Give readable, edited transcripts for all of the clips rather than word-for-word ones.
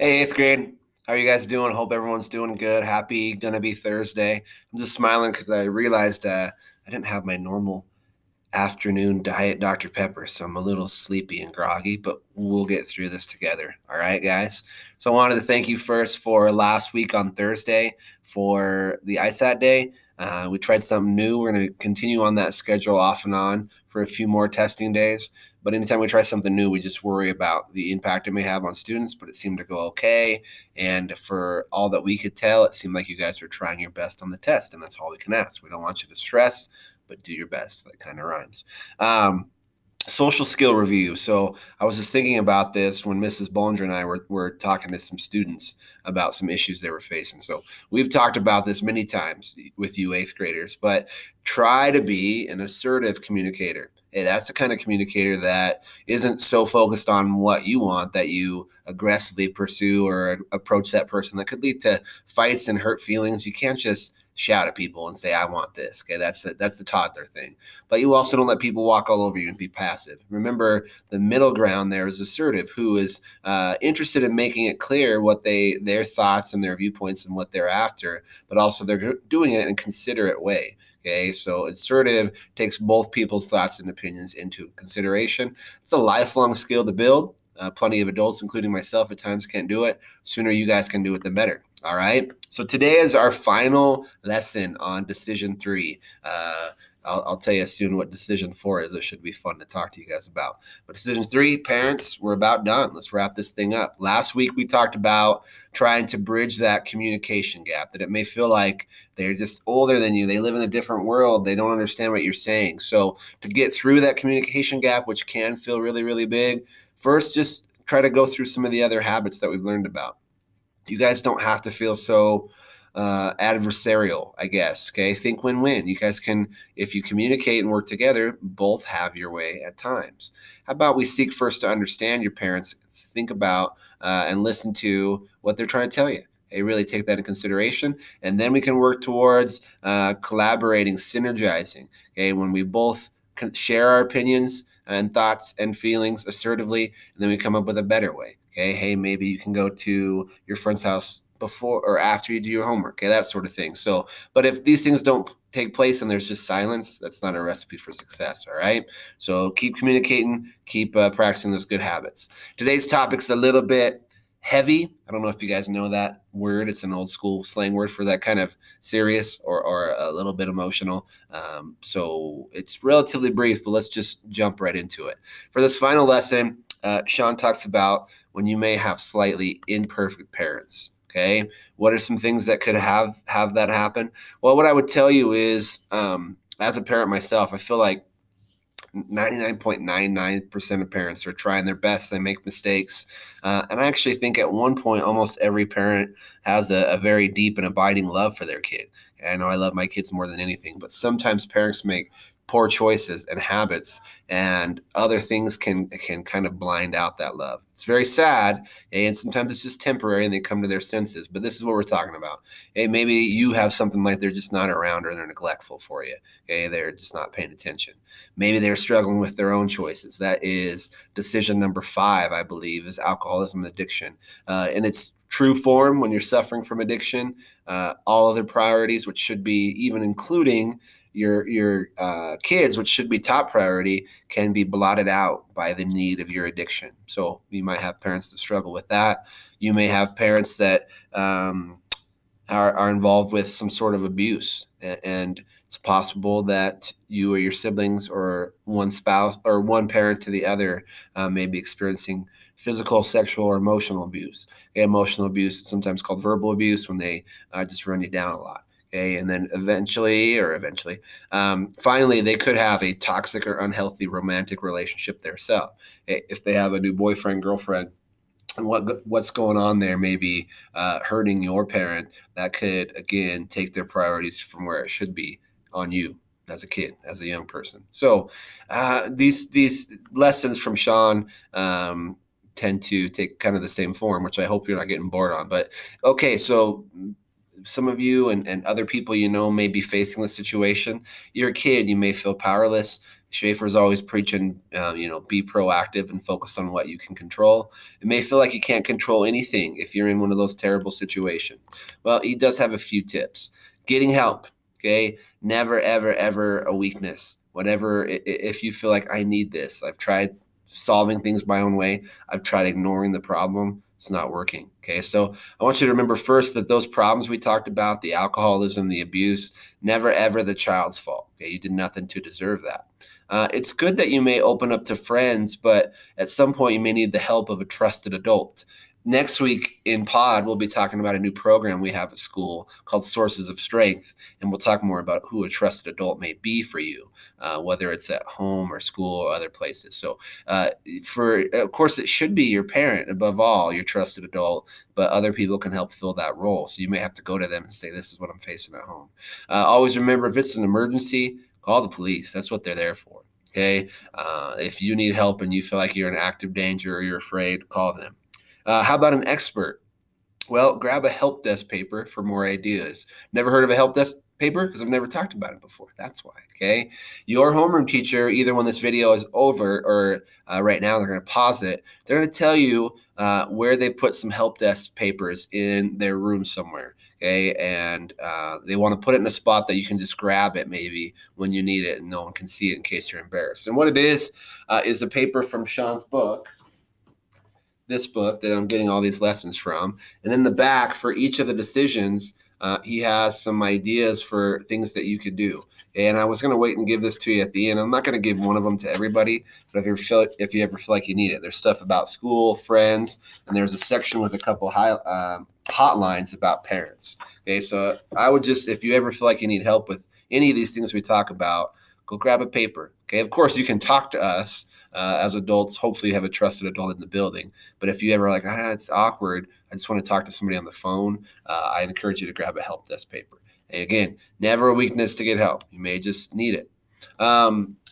Hey, eighth grade. How are you guys doing? Hope everyone's doing good. Happy gonna be Thursday. I'm just smiling because I realized I didn't have my normal afternoon diet Dr. Pepper, so I'm a little sleepy and groggy, but we'll get through this together. All right, guys. So I wanted to thank you first for last week on Thursday for the ISAT day. We tried something new. We're going to continue on that schedule off and on for a few more testing days. But anytime we try something new, we just worry about the impact it may have on students, but it seemed to go okay. And for all that we could tell, it seemed like you guys were trying your best on the test, and that's all we can ask. We don't want you to stress, but do your best. That kind of rhymes. Social skill review. So I was just thinking about this when Mrs. Bollinger and I were talking to some students about some issues they were facing. So we've talked about this many times with you eighth graders, but try to be an assertive communicator. Hey, that's the kind of communicator that isn't so focused on what you want that you aggressively pursue or approach that person. That could lead to fights and hurt feelings. You can't just shout at people and say, I want this. Okay, that's the toddler thing. But you also don't let people walk all over you and be passive. Remember, the middle ground there is assertive, who is interested in making it clear what their thoughts and their viewpoints and what they're after, but also they're doing it in a considerate way. Okay, so assertive takes both people's thoughts and opinions into consideration. It's a lifelong skill to build. Plenty of adults, including myself, at times can't do it. Sooner you guys can do it, the better. All right. So today is our final lesson on decision 3. I'll tell you soon what decision 4 is. It should be fun to talk to you guys about. But decision 3, parents, we're about done. Let's wrap this thing up. Last week we talked about trying to bridge that communication gap, that it may feel like they're just older than you. They live in a different world. They don't understand what you're saying. So to get through that communication gap, which can feel really, really big, first just try to go through some of the other habits that we've learned about. You guys don't have to feel so adversarial, I guess. Okay, think win-win. You guys can, if you communicate and work together, both have your way at times. How about we seek first to understand your parents, think about and listen to what they're trying to tell you. Hey, really take that in consideration, and then we can work towards collaborating, synergizing. Okay, when we both share our opinions and thoughts and feelings assertively, and then we come up with a better way. Okay, hey, maybe you can go to your friend's house before or after you do your homework. Okay, that sort of thing. So, but if these things don't take place and there's just silence, that's not a recipe for success. All right. So keep communicating, keep practicing those good habits. Today's topic's a little bit heavy. I don't know if you guys know that word. It's an old school slang word for that kind of serious or a little bit emotional. So it's relatively brief, but let's just jump right into it. For this final lesson, Sean talks about when you may have slightly imperfect parents. Okay, what are some things that could have that happen? Well, what I would tell you is, as a parent myself, I feel like 99.99% of parents are trying their best. They make mistakes. And I actually think at one point, almost every parent has a very deep and abiding love for their kid. I know I love my kids more than anything, but sometimes parents make poor choices and habits, and other things can kind of blind out that love. It's very sad, and sometimes it's just temporary and they come to their senses. But this is what we're talking about. Hey, maybe you have something like they're just not around or they're neglectful for you. Okay, they're just not paying attention. Maybe they're struggling with their own choices. That is decision number 5, I believe, is alcoholism and addiction. In its true form, when you're suffering from addiction, all other priorities, which should be even including your kids, which should be top priority, can be blotted out by the need of your addiction. So you might have parents that struggle with that. You may have parents that are involved with some sort of abuse, and it's possible that you or your siblings or one spouse or one parent to the other may be experiencing physical, sexual, or emotional abuse. Okay, emotional abuse is sometimes called verbal abuse when they just run you down a lot. Okay, and then finally, they could have a toxic or unhealthy romantic relationship themselves. If they have a new boyfriend, girlfriend, and what's going on there may be hurting your parent, that could, again, take their priorities from where it should be on you as a kid, as a young person. So these lessons from Sean tend to take kind of the same form, which I hope you're not getting bored on. But okay, so some of you and other people may be facing this situation. You're a kid, you may feel powerless. Schaefer is always preaching, be proactive and focus on what you can control. It may feel like you can't control anything if you're in one of those terrible situations. Well, he does have a few tips. Getting help, okay? Never, ever, ever a weakness. Whatever, if you feel like I need this, I've tried solving things my own way. I've tried ignoring the problem. It's not working. Okay. So I want you to remember first that those problems we talked about, the alcoholism, the abuse, never ever the child's fault. Okay. You did nothing to deserve that. It's good that you may open up to friends, but at some point you may need the help of a trusted adult. Next week in Pod, we'll be talking about a new program we have at school called Sources of Strength, and we'll talk more about who a trusted adult may be for you, whether it's at home or school or other places. So, of course, it should be your parent above all, your trusted adult, but other people can help fill that role. So you may have to go to them and say, "This is what I'm facing at home." Always remember, if it's an emergency, call the police. That's what they're there for. Okay. If you need help and you feel like you're in active danger or you're afraid, call them. How about an expert? Well, grab a help desk paper for more ideas. Never heard of a help desk paper? Because I've never talked about it before. That's why. Okay. Your homeroom teacher, either when this video is over or right now, they're going to pause it. They're going to tell you where they put some help desk papers in their room somewhere. Okay. And they want to put it in a spot that you can just grab it maybe when you need it and no one can see it in case you're embarrassed. And what it is a paper from Sean's book. This book that I'm getting all these lessons from. And in the back, for each of the decisions, he has some ideas for things that you could do. And I was going to wait and give this to you at the end. I'm not going to give one of them to everybody, but if you ever feel like you need it, there's stuff about school, friends, and there's a section with a couple hotlines about parents. Okay, so I would just, if you ever feel like you need help with any of these things we talk about, go grab a paper. Okay, of course you can talk to us. As adults, hopefully you have a trusted adult in the building. But if you ever like, it's awkward, I just want to talk to somebody on the phone, I encourage you to grab a help desk paper. And again, never a weakness to get help. You may just need it.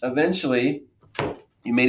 Eventually, you may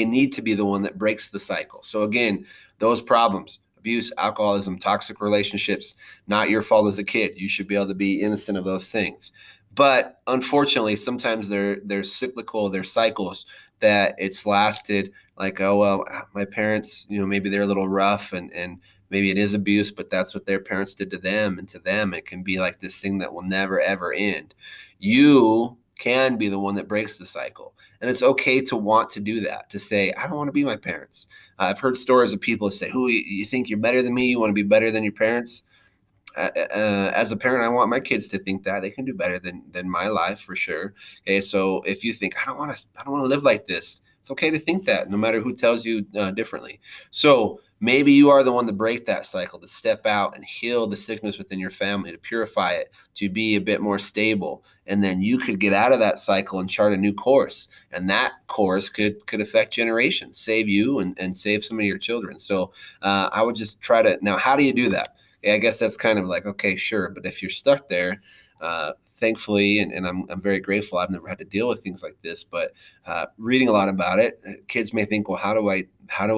need to be the one that breaks the cycle. So again, those problems, abuse, alcoholism, toxic relationships, not your fault as a kid. You should be able to be innocent of those things. But unfortunately, sometimes they're cyclical, they're cycles that it's lasted like, oh, well, my parents, maybe they're a little rough and maybe it is abuse, but that's what their parents did to them, and to them, it can be like this thing that will never, ever end. You can be the one that breaks the cycle. And it's okay to want to do that, to say, I don't want to be my parents. I've heard stories of people say, who, you think you're better than me? You want to be better than your parents? As a parent, I want my kids to think that they can do better than my life for sure. Okay, so if you think I don't want to live like this, it's okay to think that, no matter who tells you differently. So maybe you are the one to break that cycle, to step out and heal the sickness within your family, to purify it, to be a bit more stable, and then you could get out of that cycle and chart a new course. And that course could affect generations, save you and save some of your children. So I would just try to. Now, how do you do that? I guess that's kind of like, okay, sure. But if you're stuck there, thankfully, and I'm very grateful, I've never had to deal with things like this, but reading a lot about it, kids may think, well, how do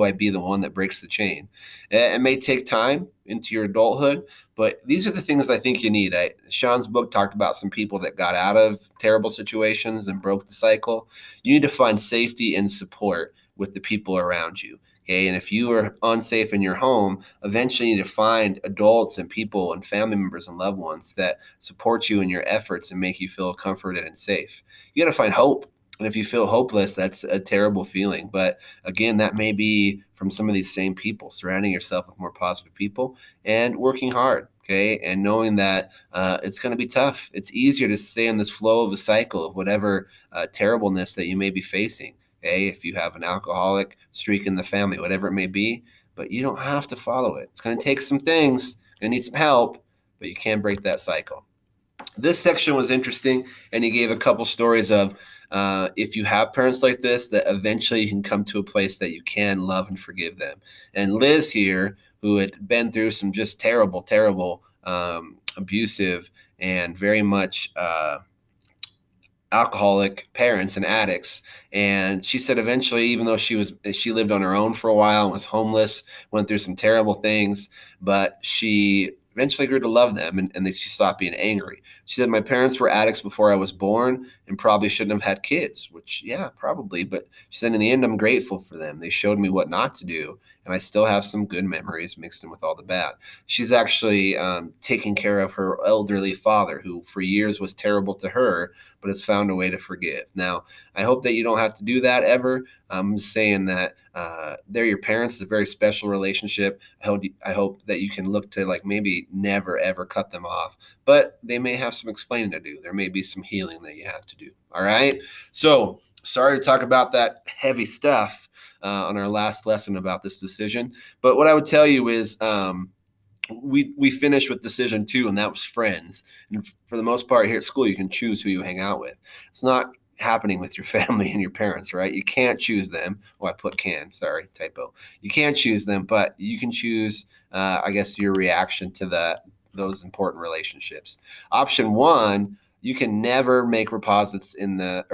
I be the one that breaks the chain? It may take time into your adulthood, but these are the things I think you need. Sean's book talked about some people that got out of terrible situations and broke the cycle. You need to find safety and support with the people around you. Okay, and if you are unsafe in your home, eventually you need to find adults and people and family members and loved ones that support you in your efforts and make you feel comforted and safe. You got to find hope. And if you feel hopeless, that's a terrible feeling. But again, that may be from some of these same people, surrounding yourself with more positive people and working hard. Okay, and knowing that it's going to be tough. It's easier to stay in this flow of a cycle of whatever terribleness that you may be facing. Okay, if you have an alcoholic streak in the family, whatever it may be, but you don't have to follow it. It's going to take some things, going to need some help, but you can break that cycle. This section was interesting, and he gave a couple stories of if you have parents like this, that eventually you can come to a place that you can love and forgive them. And Liz here, who had been through some just terrible, abusive, and very much alcoholic parents and addicts, and she said eventually, even though she lived on her own for a while and was homeless, went through some terrible things, but she eventually grew to love them, and she stopped being angry. She said, my parents were addicts before I was born and probably shouldn't have had kids, which, yeah, probably. But she said, in the end, I'm grateful for them. They showed me what not to do, and I still have some good memories mixed in with all the bad. She's actually taking care of her elderly father, who for years was terrible to her, but has found a way to forgive. Now, I hope that you don't have to do that ever. I'm saying that they're your parents. It's a very special relationship. I hope that you can look to like maybe never ever cut them off, but they may have some explaining to do. There may be some healing that you have to do. All right. So sorry to talk about that heavy stuff on our last lesson about this decision, but what I would tell you is we finished with decision 2, and that was friends. And for the most part here at school, you can choose who you hang out with. It's not happening with your family and your parents, right? You can't choose them. I put can, sorry, typo. You can't choose them, but you can choose, I guess, your reaction to those important relationships. Option 1, you can never make deposits in the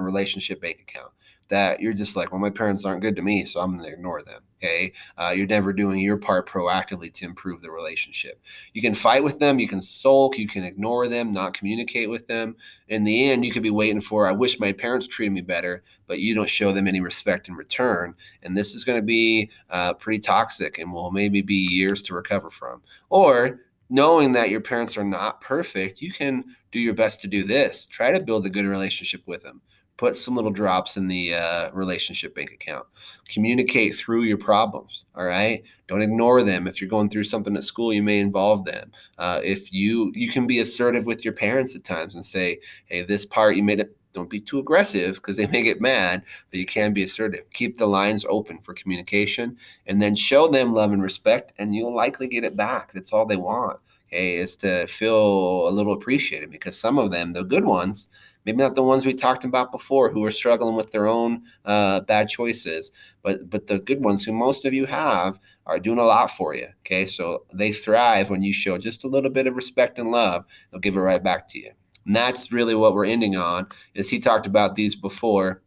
relationship bank account. That you're just like, well, my parents aren't good to me, so I'm going to ignore them. Okay. You're never doing your part proactively to improve the relationship. You can fight with them. You can sulk. You can ignore them, not communicate with them. In the end, you could be waiting for, I wish my parents treated me better, but you don't show them any respect in return. And this is going to be pretty toxic and will maybe be years to recover from. Or knowing that your parents are not perfect, you can do your best to do this. Try to build a good relationship with them. Put some little drops in the relationship bank account. Communicate through your problems. All right. Don't ignore them. If you're going through something at school, you may involve them. If you can be assertive with your parents at times and say, hey, this part you made it. Don't be too aggressive because they may get mad, but you can be assertive. Keep the lines open for communication and then show them love and respect, and you'll likely get it back. That's all they want. Okay, is to feel a little appreciated, because some of them, the good ones, maybe not the ones we talked about before who are struggling with their own bad choices, but the good ones who most of you have are doing a lot for you. Okay, so they thrive when you show just a little bit of respect and love. They'll give it right back to you. And that's really what we're ending on, is he talked about these before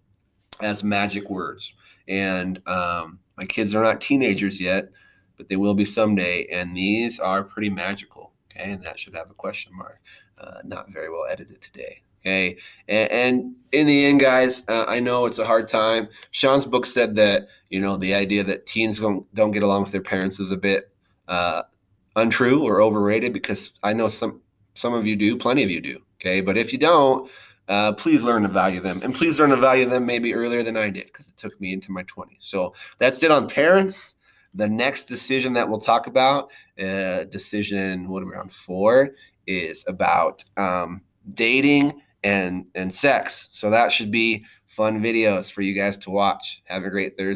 as magic words. And my kids are not teenagers yet, but they will be someday. And these are pretty magical. Okay, and that should have a question mark. Not very well edited today. Okay. And in the end, guys, I know it's a hard time. Sean's book said that, the idea that teens don't get along with their parents is a bit untrue or overrated, because I know some of you do, plenty of you do. Okay. But if you don't, please learn to value them, and please learn to value them maybe earlier than I did, because it took me into my 20s. So that's it on parents. The next decision that we'll talk about, decision, what are we on 4, is about dating and sex. So that should be fun videos for you guys to watch. Have a great Thursday.